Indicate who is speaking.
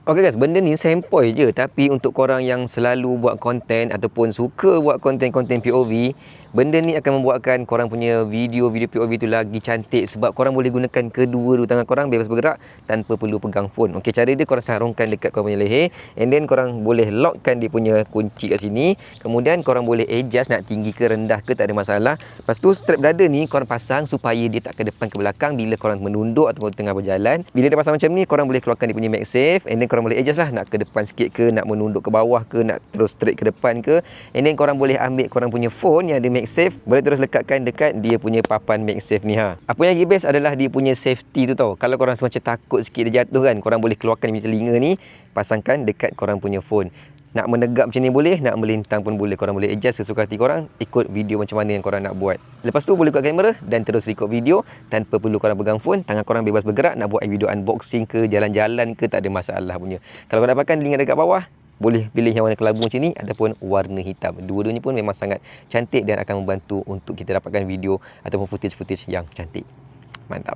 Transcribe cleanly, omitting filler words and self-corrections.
Speaker 1: Okay guys, benda ni sempoi je, tapi untuk korang yang selalu buat konten ataupun suka buat konten-konten POV, benda ni akan membuatkan korang punya video-video POV tu lagi cantik sebab korang boleh gunakan kedua-dua tangan korang bebas bergerak tanpa perlu pegang phone. Okey, cara dia korang sarungkan dekat korang punya leher, and then korang boleh lockkan dia punya kunci kat sini. Kemudian korang boleh adjust nak tinggi ke rendah ke, tak ada masalah. Lepas tu strap dada ni korang pasang supaya dia tak ke depan ke belakang bila korang menunduk ataupun tengah berjalan. Bila dia pasang macam ni, korang boleh keluarkan dia punya MagSafe, and then korang boleh adjust lah nak ke depan sikit ke, nak menunduk ke bawah ke, nak terus straight ke depan ke. And then korang boleh ambil korang punya phone yang ada MagSafe, boleh terus lekatkan dekat dia punya papan MagSafe ni ha. Apa yang lagi best adalah dia punya safety tu tau. Kalau korang semacam takut sikit dia jatuh kan, korang boleh keluarkan dia punya telinga ni, pasangkan dekat korang punya phone. Nak menegak macam ni boleh, nak melintang pun boleh. Korang boleh adjust sesuka hati korang, ikut video macam mana yang korang nak buat. Lepas tu boleh buka kamera dan terus record video tanpa perlu korang pegang phone. Tangan korang bebas bergerak, nak buat video unboxing ke, jalan-jalan ke, tak ada masalah punya. Kalau korang dapatkan link dekat bawah, boleh pilih yang warna kelabu macam ni ataupun warna hitam. Dua-duanya pun memang sangat cantik dan akan membantu untuk kita dapatkan video ataupun footage-footage yang cantik. Mantap.